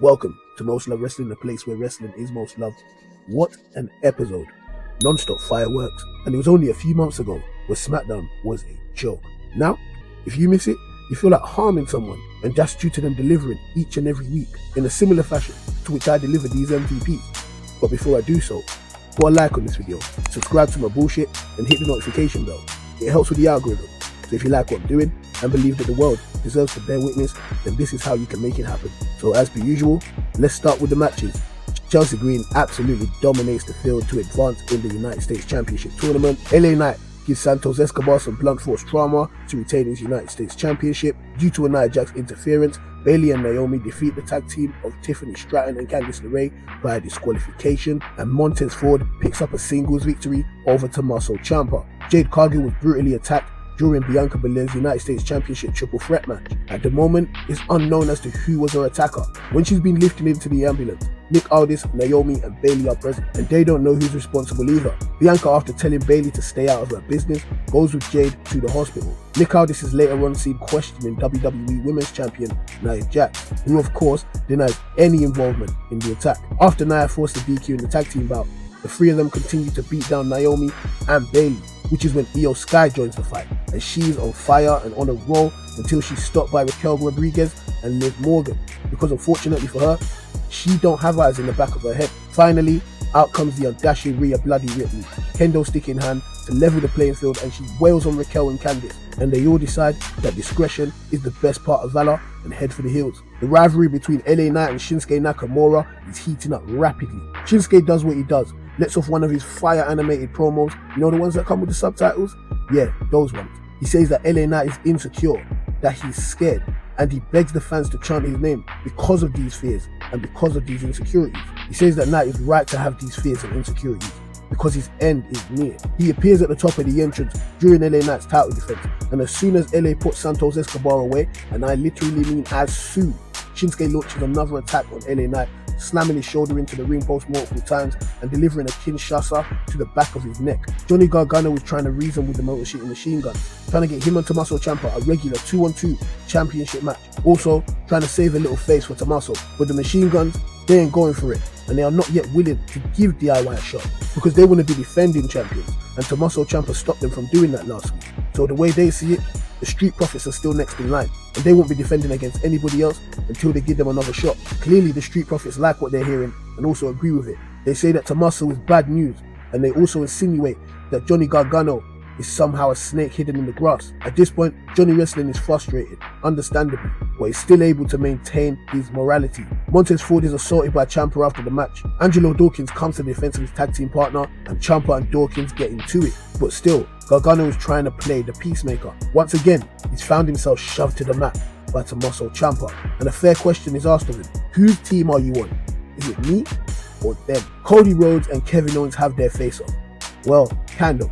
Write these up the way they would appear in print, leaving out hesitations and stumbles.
Welcome to Most Love Wrestling, the place where wrestling is most loved. What an episode. Non-stop fireworks. And it was only a few months ago where SmackDown was a joke. Now, if you miss it, you feel like harming someone, and that's due to them delivering each and every week in a similar fashion to which I deliver these MVPs. But before I do so, put a like on this video, subscribe to my bullshit, and hit the notification bell. It helps with the algorithm. So if you like what I'm doing and believe that the world deserves to bear witness, then this is how you can make it happen. So as per usual, let's start with the matches. Chelsea Green absolutely dominates the field to advance in the United States Championship Tournament. LA Knight gives Santos Escobar some blunt force trauma to retain his United States Championship. Due to a Nia Jax interference, Bayley and Naomi defeat the tag team of Tiffany Stratton and Candice LeRae via disqualification, and Montez Ford picks up a singles victory over Tommaso Ciampa. Jade Cargill was brutally attacked during Bianca Belair's United States Championship triple threat match. At the moment, it's unknown as to who was her attacker. When she's been lifted into the ambulance, Nick Aldis, Naomi and Bayley are present, and they don't know who's responsible either. Bianca, after telling Bayley to stay out of her business, goes with Jade to the hospital. Nick Aldis is later on seen questioning WWE Women's Champion Nia Jax, who of course denies any involvement in the attack. After Nia forced the DQ in the tag team bout, the three of them continue to beat down Naomi and Bayley, which is when Io Sky joins the fight, and she's on fire and on a roll until she's stopped by Raquel Rodriguez and Liv Morgan, because unfortunately for her, she don't have eyes in the back of her head. Finally, out comes the undashing Rhea Bloody Ripley, kendo stick in hand, to level the playing field, and she wails on Raquel and Candice, and they all decide that discretion is the best part of valor and head for the hills. The rivalry between LA Knight and Shinsuke Nakamura is heating up rapidly. Shinsuke does what he does, lets off one of his fire animated promos, you know, the ones that come with the subtitles? Yeah, those ones. He says that LA Knight is insecure, that he's scared, and he begs the fans to chant his name because of these fears and because of these insecurities. He says that Knight is right to have these fears and insecurities because his end is near. He appears at the top of the entrance during LA Knight's title defense, and as soon as LA puts Santos Escobar away, and I literally mean as soon, Shinsuke launches another attack on LA Knight, slamming his shoulder into the ring post multiple times and delivering a Kinshasa to the back of his neck. Johnny Gargano was trying to reason with the Motor City Machine Gun, trying to get him and Tommaso Ciampa a regular 2-on-2 championship match. Also trying to save a little face for Tommaso, but the Machine Guns, they ain't going for it, and they are not yet willing to give DIY a shot because they want to be defending champions, and Tommaso Ciampa stopped them from doing that last week. So the way they see it, the Street Profits are still next in line, and they won't be defending against anybody else until they give them another shot. Clearly the Street Profits like what they're hearing and also agree with it. They say that Tommaso is bad news, and they also insinuate that Johnny Gargano is somehow a snake hidden in the grass. At this point, Johnny Wrestling is frustrated, understandably, but he's still able to maintain his morality. Montez Ford is assaulted by Ciampa after the match. Angelo Dawkins comes to the defense of his tag team partner, and Ciampa and Dawkins get into it. But still, Gargano is trying to play the peacemaker. Once again, he's found himself shoved to the mat by Tommaso Ciampa, and a fair question is asked of him. Whose team are you on? Is it me or them? Cody Rhodes and Kevin Owens have their face-off. Well, kind of.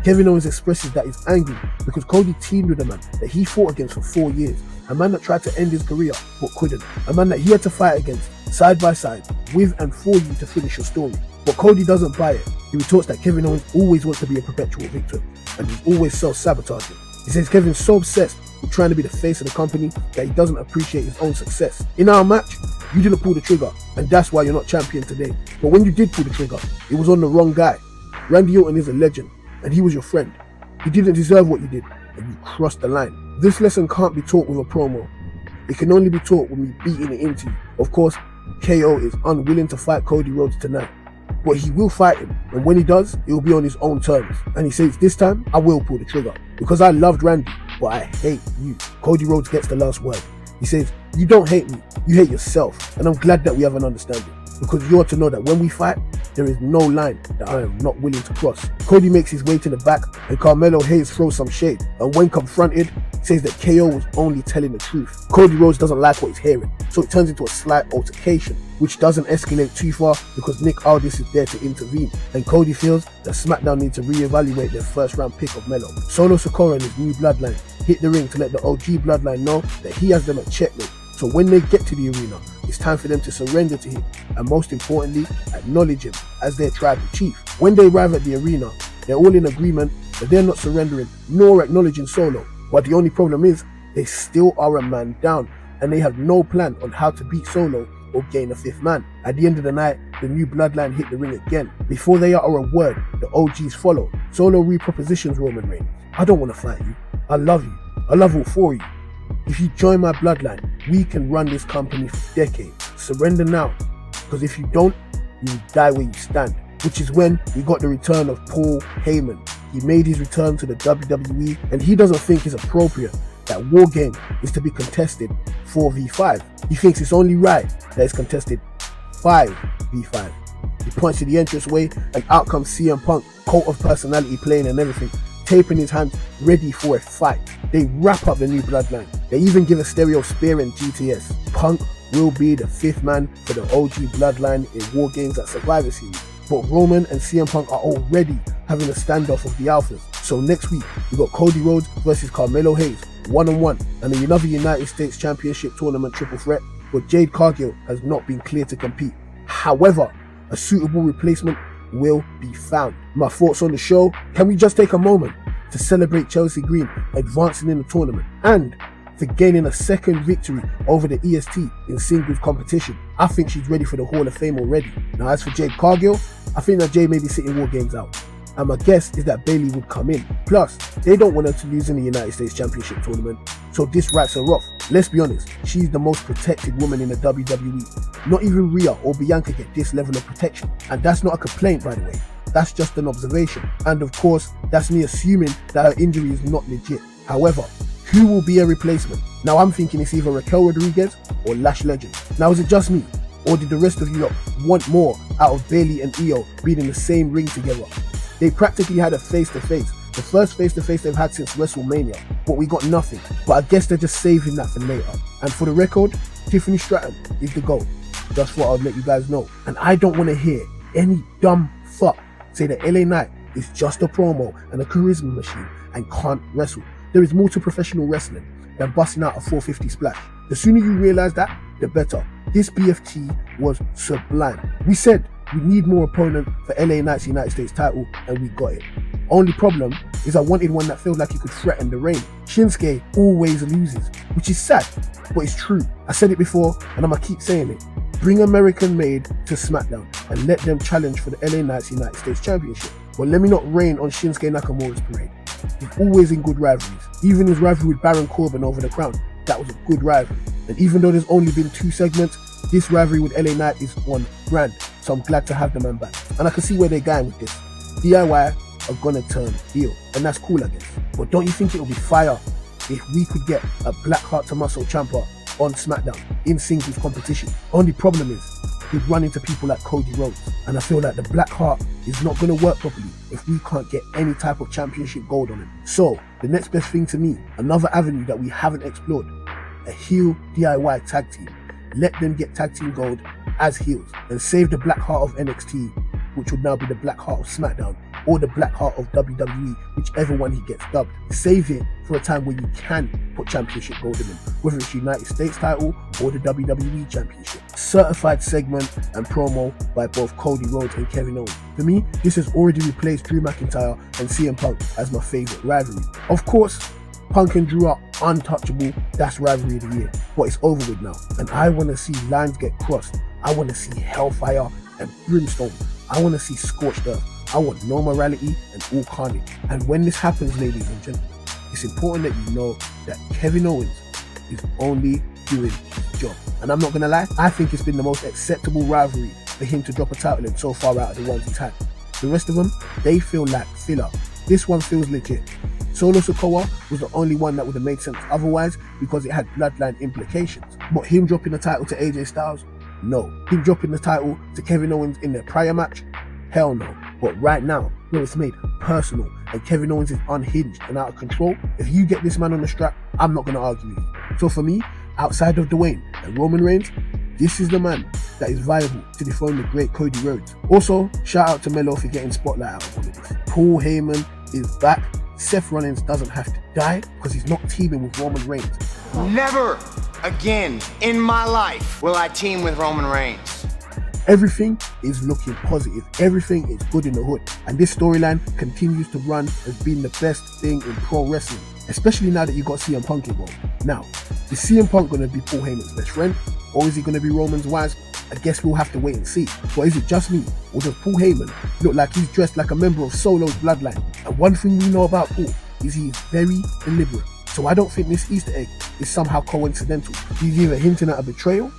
Kevin Owens expresses that he's angry because Cody teamed with a man that he fought against for 4 years, a man that tried to end his career but couldn't, a man that he had to fight against side by side with and for you to finish your story. But Cody doesn't buy it. He retorts that Kevin Owens always wants to be a perpetual victim, and he's always self-sabotaging. He says Kevin's so obsessed with trying to be the face of the company that he doesn't appreciate his own success. In our match, you didn't pull the trigger, and that's why you're not champion today. But when you did pull the trigger, it was on the wrong guy. Randy Orton is a legend, and he was your friend. He didn't deserve what you did, and you crossed the line. This lesson can't be taught with a promo. It can only be taught when we beating it into you. Of course, KO is unwilling to fight Cody Rhodes tonight, but he will fight him, and when he does, it will be on his own terms. And he says, this time, I will pull the trigger, because I loved Randy, but I hate you. Cody Rhodes gets the last word. He says, you don't hate me, you hate yourself, and I'm glad that we have an understanding, because you're to know that when we fight, there is no line that I am not willing to cross. Cody makes his way to the back, and Carmelo Hayes throws some shade, and when confronted, says that KO was only telling the truth. Cody Rhodes doesn't like what he's hearing, so it turns into a slight altercation, which doesn't escalate too far because Nick Aldis is there to intervene, and Cody feels that SmackDown need to re-evaluate their first round pick of Melo. Solo Sikoa and his new bloodline hit the ring to let the OG bloodline know that he has them at checkmate. So when they get to the arena, it's time for them to surrender to him, and most importantly, acknowledge him as their tribal chief. When they arrive at the arena, they're all in agreement that they're not surrendering nor acknowledging Solo, but the only problem is they still are a man down, and they have no plan on how to beat Solo or gain a fifth man. At the end of the night, the new bloodline hit the ring again. Before they utter a word, the OGs follow. Solo repropositions Roman Reigns. I don't want to fight you. I love you. I love all four of you. If you join my bloodline, we can run this company for decades. Surrender now, because if you don't, you will die where you stand. Which is when we got the return of Paul Heyman. He made his return to the WWE, and he doesn't think it's appropriate that War Game is to be contested 4v5. He thinks it's only right that it's contested 5v5. He points to the entranceway, and out comes CM Punk, cult of personality playing and everything, taping his hands ready for a fight. They wrap up the new bloodline. They even give a stereo spear in GTS. Punk will be the fifth man for the OG bloodline in War Games at Survivor Series. But Roman and CM Punk are already having a standoff of the Alphas. So next week, we got Cody Rhodes versus Carmelo Hayes, 1-on-1, and another United States Championship Tournament triple threat, but Jade Cargill has not been cleared to compete. However, a suitable replacement will be found. My thoughts on the show: can we just take a moment to celebrate Chelsea Green advancing in the tournament and for gaining a second victory over the EST in singles competition? I think she's ready for the Hall of Fame already. Now as for Jade Cargill, I think that Jade may be sitting War Games out, and my guess is that Bayley would come in. Plus, they don't want her to lose in the United States Championship Tournament, so this writes her off. Let's be honest, she's the most protected woman in the WWE. Not even Rhea or Bianca get this level of protection, and that's not a complaint, by the way. That's just an observation, and of course, that's me assuming that her injury is not legit. However, who will be a replacement? Now I'm thinking it's either Raquel Rodriguez or Lash Legend. Now is it just me, or did the rest of you lot want more out of Bayley and Io being in the same ring together? They practically had a face-to-face, the first face-to-face they've had since WrestleMania, but we got nothing. But I guess they're just saving that for later. And for the record, Tiffany Stratton is the GOAT. Just thought I'd let you guys know. And I don't want to hear any dumb fuck say that LA Knight is just a promo and a charisma machine and can't wrestle. There is more to professional wrestling than busting out a 450 splash. The sooner you realize that, the better. This BFT was sublime. We said we need more opponent for LA Knight's United States title, and we got it. Only problem is I wanted one that felt like he could threaten the reign. Shinsuke always loses, which is sad, but it's true. I said it before, and I'm gonna keep saying it. Bring American Made to SmackDown and let them challenge for the LA Knight's United States Championship. But let me not rain on Shinsuke Nakamura's parade. He's always in good rivalries. Even his rivalry with Baron Corbin over the crown, that was a good rivalry. And even though there's only been 2 segments, this rivalry with LA Knight is on brand. So I'm glad to have the man back. And I can see where they're going with this. DIY are gonna turn heel, and that's cool, I guess. But don't you think it would be fire if we could get a Black Heart to Muscle Ciampa on SmackDown in singles competition? Only problem is he'd run into people like Cody Rhodes, and I feel like the Black Heart is not going to work properly if we can't get any type of championship gold on him. So the next best thing to me, another avenue that we haven't explored, a heel DIY tag team. Let them get tag team gold as heels and save the Black Heart of NXT, which would now be the Black Heart of SmackDown, or the Black Heart of WWE, whichever one he gets dubbed. Save it for a time where you can put championship gold in him, whether it's United States title or the WWE Championship. Certified segment and promo by both Cody Rhodes and Kevin Owens. For me, this has already replaced Drew McIntyre and CM Punk as my favourite rivalry. Of course, Punk and Drew are untouchable, that's rivalry of the year, but it's over with now, and I want to see lines get crossed. I want to see hellfire and brimstone. I want to see scorched earth. I want no morality and all carnage. And when this happens, ladies and gentlemen, it's important that you know that Kevin Owens is only doing his job. And I'm not gonna lie, I think it's been the most acceptable rivalry for him to drop a title in so far out of the ones he's had. The rest of them, they feel like filler. This one feels legit. Solo Sikoa was the only one that would have made sense otherwise because it had bloodline implications. But him dropping the title to AJ Styles? No. Him dropping the title to Kevin Owens in their prior match? Hell no. But right now, where it's made personal and Kevin Owens is unhinged and out of control, if you get this man on the strap, I'm not going to argue with you. So for me, outside of Dwayne and Roman Reigns, this is the man that is viable to dethrone the great Cody Rhodes. Also, shout out to Melo for getting spotlight out of all of this. Paul Heyman is back. Seth Rollins doesn't have to die because he's not teaming with Roman Reigns. Never again in my life will I team with Roman Reigns. Everything is looking positive. Everything is good in the hood. And this storyline continues to run as being the best thing in pro wrestling, especially now that you got CM Punk involved. Now, is CM Punk going to be Paul Heyman's best friend, or is he going to be Roman's wise? I guess we'll have to wait and see. But is it just me, or does Paul Heyman look like he's dressed like a member of Solo's bloodline? And one thing we know about Paul is he is very deliberate. So I don't think this Easter egg is somehow coincidental. He's either hinting at a betrayal,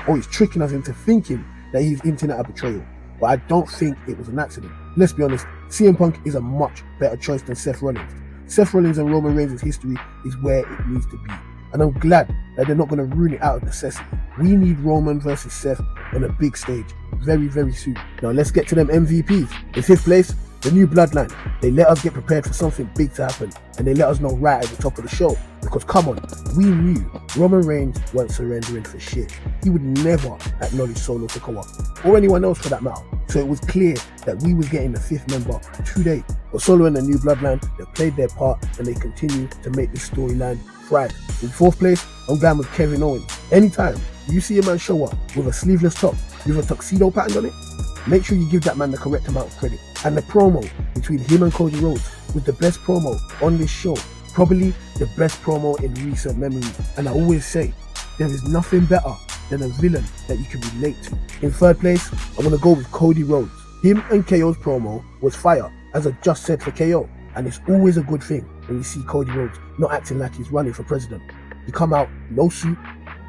or he's tricking us into thinking that he's hinting at a betrayal. But I don't think it was an accident. Let's be honest, CM Punk is a much better choice than Seth Rollins. Seth Rollins and Roman Reigns' history is where it needs to be. And I'm glad that they're not going to ruin it out of necessity. We need Roman versus Seth on a big stage very, very soon. Now let's get to them MVPs. In 5th place, the New Bloodline. They let us get prepared for something big to happen, and they let us know right at the top of the show. Because come on, we knew Roman Reigns weren't surrendering for shit. He would never acknowledge Solo Sikoa, or anyone else for that matter. So it was clear that we was getting the 5th member today. But Solo and the New Bloodline, they played their part, and they continue to make this storyline thrive. In 4th place, I'm going with Kevin Owens. Anytime you see a man show up with a sleeveless top with a tuxedo pattern on it, make sure you give that man the correct amount of credit. And the promo between him and Cody Rhodes was the best promo on this show. Probably the best promo in recent memory. And I always say, there is nothing better than a villain that you can relate to. In 3rd place, I'm going to go with Cody Rhodes. Him and KO's promo was fire, as I just said for KO. And it's always a good thing when you see Cody Rhodes not acting like he's running for president. He come out, no suit,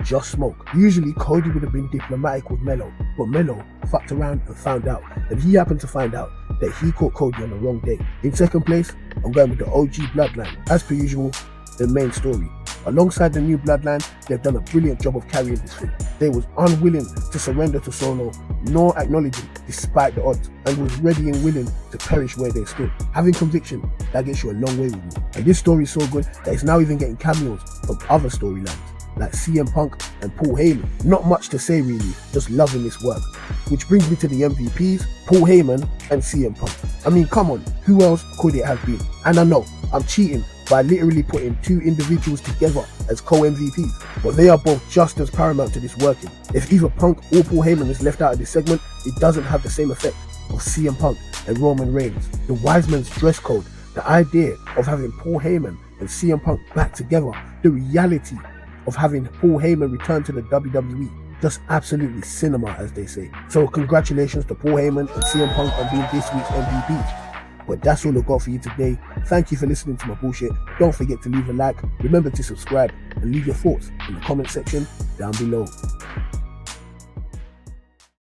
just smoke. Usually Cody would have been diplomatic with Melo, but Melo fucked around and found out, and he happened to find out that he caught Cody on the wrong day. In 2nd place, I'm going with the OG Bloodline. As per usual, the main story. Alongside the New Bloodline, they've done a brilliant job of carrying this thing. They was unwilling to surrender to Solo, nor acknowledge him despite the odds, and was ready and willing to perish where they stood. Having conviction, that gets you a long way with me. And this story is so good that it's now even getting cameos from other storylines, like CM Punk and Paul Heyman. Not much to say really, just loving this work. Which brings me to the MVPs, Paul Heyman and CM Punk. I mean, come on, who else could it have been? And I know, I'm cheating by literally putting two individuals together as co-MVPs, but they are both just as paramount to this working. If either Punk or Paul Heyman is left out of this segment, it doesn't have the same effect of CM Punk and Roman Reigns. The wise man's dress code, the idea of having Paul Heyman and CM Punk back together, the reality of having Paul Heyman return to the WWE, just absolutely cinema, as they say. So congratulations to Paul Heyman and CM Punk on being this week's MVPs. But that's all I've got for you today. Thank you for listening to my bullshit. Don't forget to leave a like, remember to subscribe, and leave your thoughts in the comment section down below.